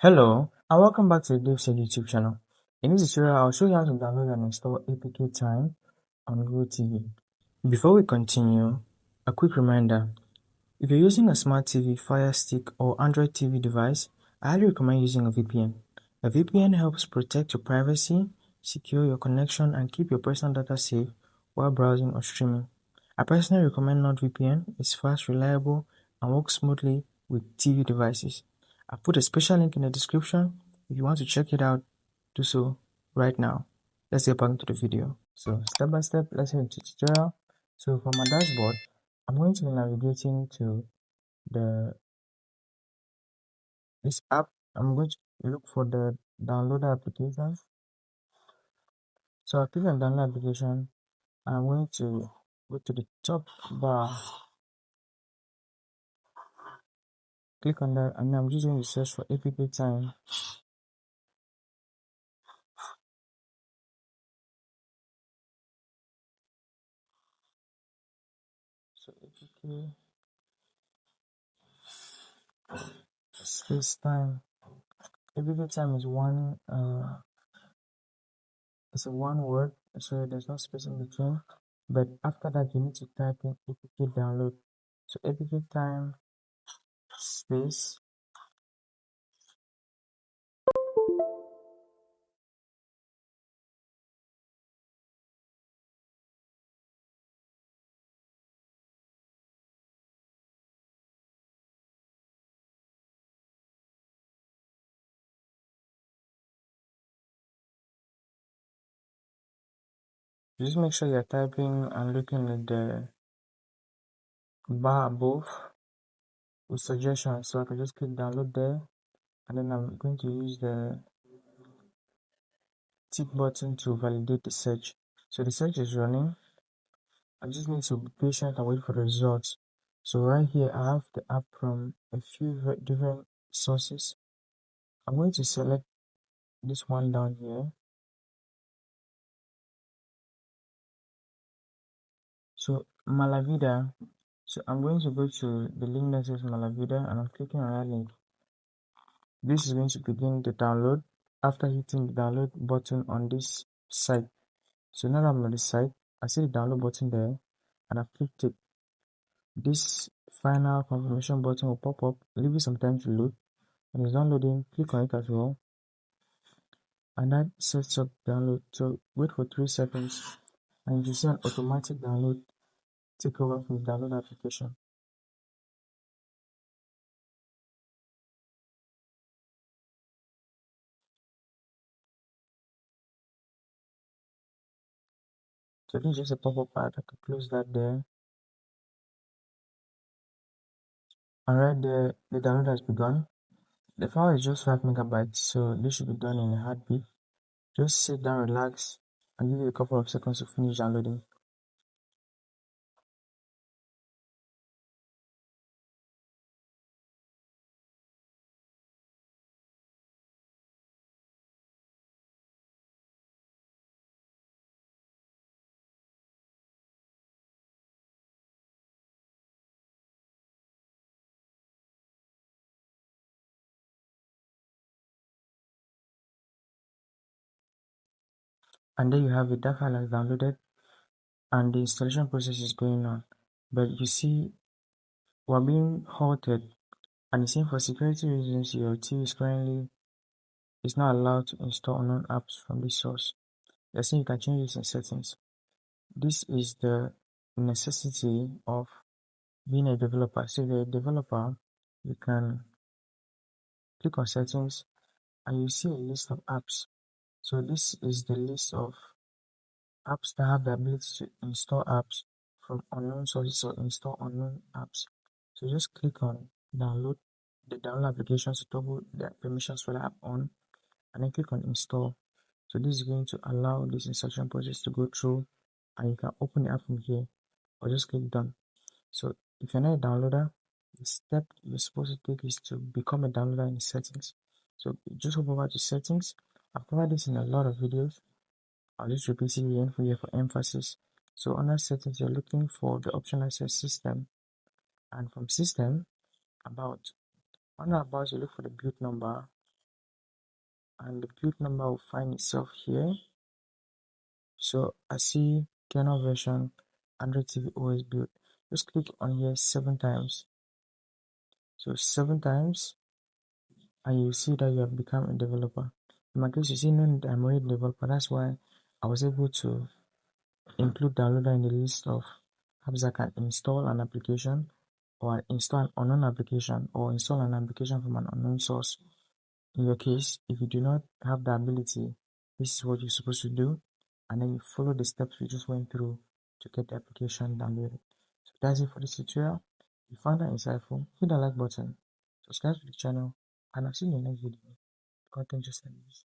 Hello, and welcome back to the DaveTech YouTube channel. In this tutorial, I'll show you how to download and install APKTime on Google TV. Before we continue, a quick reminder. If you're using a smart TV, Fire Stick, or Android TV device, I highly recommend using a VPN. A VPN helps protect your privacy, secure your connection, and keep your personal data safe while browsing or streaming. I personally recommend NordVPN. It's fast, reliable, and works smoothly with TV devices. I've put a special link in the description. If you want to check it out, do so right now. Let's get back into the video. So step by step, let's head into the tutorial. So from my dashboard, I'm going to be navigating to this app. I'm going to look for the downloader applications. So I click on download application. I'm going to go to the top bar, click on that, and I'm just going to search for APKTime. So APK space time. APKTime is it's a one word, so there's no space in between. But after that, you need to type in APK download. So APKTime space. Just make sure you're typing and looking at the bar above with suggestions. So I can just click download there, and then I'm going to use the tick button to validate the search. So the search is running. I just need to be patient and wait for the results. So right here, I have the app from a few different sources. I'm going to select this one down here. So Malavida. So I'm going to go to the link that says Malavida, and I'm clicking on that link. This is going to begin the download after hitting the download button on this site. So now that I'm on the site, I see the download button there, and I've clicked it. This final confirmation button will pop up, leave it some time to load. When it's downloading, click on it as well, and that sets up download. So wait for 3 seconds, and you see an automatic download take over from the download application. So this is just a pop-up ad. I can close that there. And right there, the download has begun. The file is just 5 megabytes, so this should be done in a heartbeat. Just sit down, relax, and give it a couple of seconds to finish downloading. And there you have it, that file has downloaded, and the installation process is going on. But you see, we're being halted, and it's saying for security reasons, your TV is not allowed to install unknown apps from this source. They're saying you can change this in settings. This is the necessity of being a developer. So if you're a developer, you can click on settings, and you see a list of apps. So this is the list of apps that have the ability to install apps from unknown sources or install unknown apps. So just click on download the download applications to toggle the permissions for the app on, and then click on install. So this is going to allow this installation process to go through, and you can open the app from here or just click done. So if you're not a downloader, the step you're supposed to take is to become a downloader in the settings. So just hop over to settings. I've covered this in a lot of videos. I'll just repeat it again for you for emphasis. So under settings, you're looking for the option that says system, and from system, about. Under about, you look for the build number, and the build number will find itself here. So I see kernel version Android TV OS build. Just click on here 7 times. So 7 times, and you see that you have become a developer. In my case, you see, no, I'm already a developer. That's why I was able to include downloader in the list of apps that can install an application, or install an unknown application, or install an application from an unknown source. In your case, if you do not have the ability, this is what you're supposed to do, and then you follow the steps we just went through to get the application downloaded. So that's it for this tutorial. If you found that insightful, hit the like button, subscribe to the channel, and I'll see you in the next video. Content just like this.